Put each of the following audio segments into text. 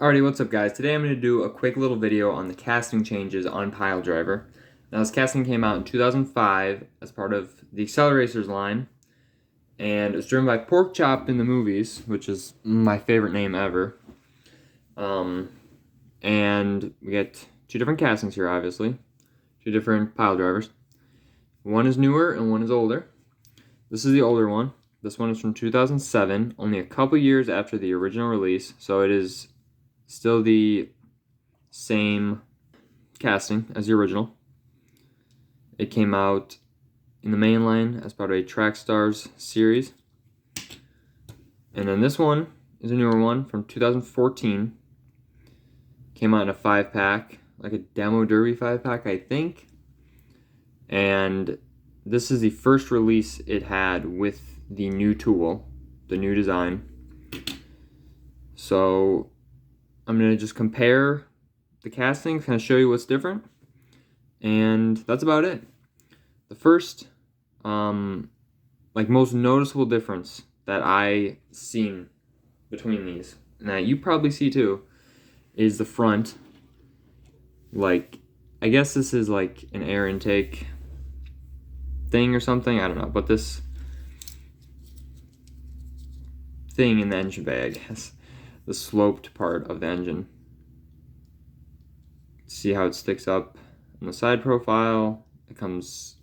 Alrighty, what's up guys? Today I'm going to do a quick little video on the casting changes on PileDriver. Now this casting came out in 2005 as part of the AcceleRacers line, and it was driven by Pork Chop in the movies, which is my favorite name ever. And we get two different castings here, obviously. Two different PileDrivers. One is newer and one is older. This is the older one. This one is from 2007, only a couple years after the original release, so it is still the same casting as the original. It came out in the main line as part of a Track Stars series. And then this one is a newer one from 2014. Came out in a 5-pack, like a Demo Derby 5-pack, I think. And this is the first release it had with the new tool, the new design. So I'm going to just compare the castings, kind of show you what's different, and that's about it. The first, most noticeable difference that I seen between these, and that you probably see too, is the front. I guess this is like an air intake thing or something, I don't know, but this thing in the engine bay, I guess. The sloped part of the engine. See how it sticks up in the side profile. It comes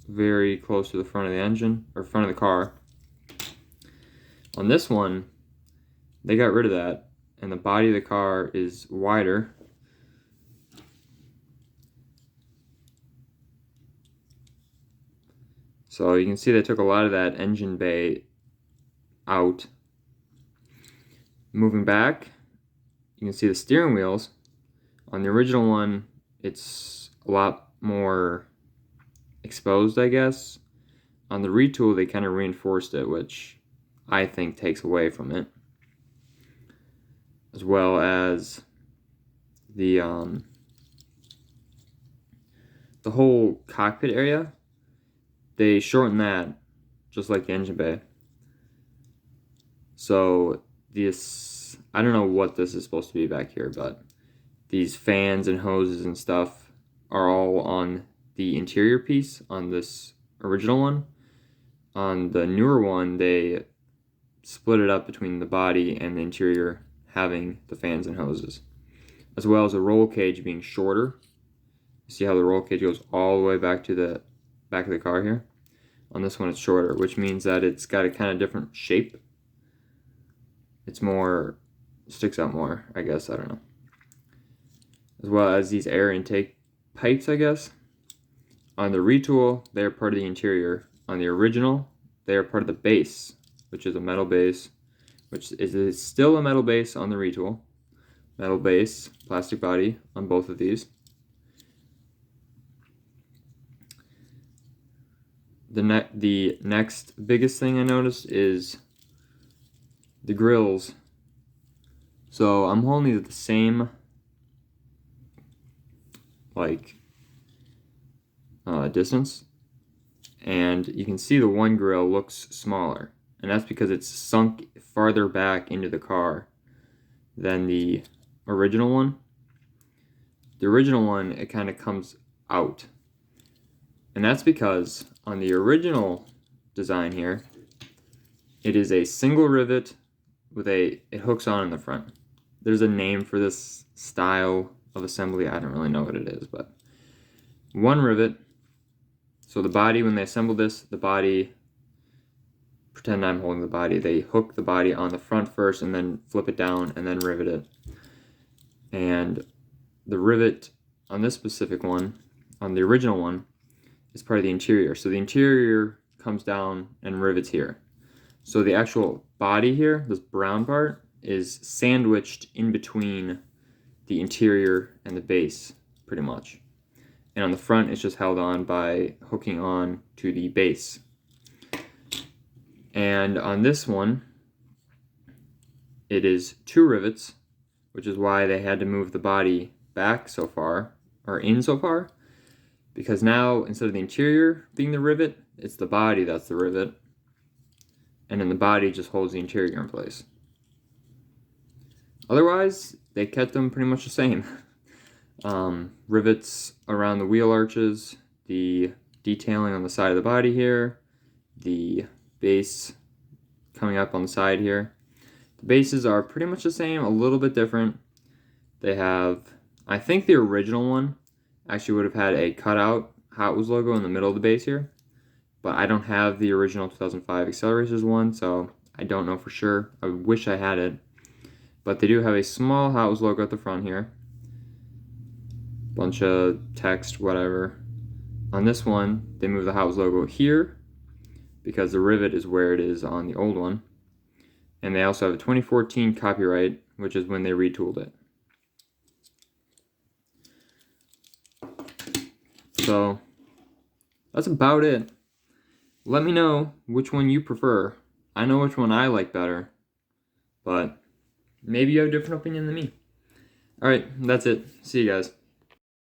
very close to the front of the engine, or front of the car. On this one, they got rid of that, and the body of the car is wider. So you can see they took a lot of that engine bay out. Moving back, you can see the steering wheels. On the original one, it's a lot more exposed, I guess. On the Retool, they kind of reinforced it, which I think takes away from it. As well as the whole cockpit area. They shortened that, just like the engine bay. So this, I don't know what this is supposed to be back here, but these fans and hoses and stuff are all on the interior piece on this original one. On the newer one, they split it up between the body and the interior, having the fans and hoses, as well as the roll cage being shorter. See how the roll cage goes all the way back to the back of the car here? On this one, it's shorter, which means that it's got a kind of different shape. It's more, sticks out more, I guess, I don't know. As well as these air intake pipes, I guess. On the Retool, they are part of the interior. On the original, they are part of the base, which is a metal base, which is still a metal base on the Retool. Metal base, plastic body on both of these. The next biggest thing I noticed is the grills. So I'm holding these at the same distance, and you can see the one grill looks smaller, and that's because it's sunk farther back into the car than the original one. The original one, it kind of comes out, and that's because on the original design here, it is a single rivet with it hooks on in the front. There's a name for this style of assembly. I don't really know what it is, but one rivet. So the body, when they assemble this, the body, pretend I'm holding the body, they hook the body on the front first and then flip it down and then rivet it. And the rivet on this specific one, on the original one, is part of the interior. So the interior comes down and rivets here. So the actual body here, this brown part, is sandwiched in between the interior and the base, pretty much. And on the front, it's just held on by hooking on to the base. And on this one, it is 2 rivets, which is why they had to move the body back so far, or in so far, because now, instead of the interior being the rivet, it's the body that's the rivet. And then the body just holds the interior in place. Otherwise, they kept them pretty much the same. Rivets around the wheel arches, the detailing on the side of the body here, the base coming up on the side here. The bases are pretty much the same, a little bit different. They have, I think the original one actually would have had a cutout Hot Wheels logo in the middle of the base here, but I don't have the original 2005 AcceleRacers one, so I don't know for sure. I wish I had it. But they do have a small Hot Wheels logo at the front here. Bunch of text, whatever. On this one, they move the Hot Wheels logo here because the rivet is where it is on the old one. And they also have a 2014 copyright, which is when they retooled it. So that's about it. Let me know which one you prefer. I know which one I like better, but maybe you have a different opinion than me. Alright, that's it. See you guys.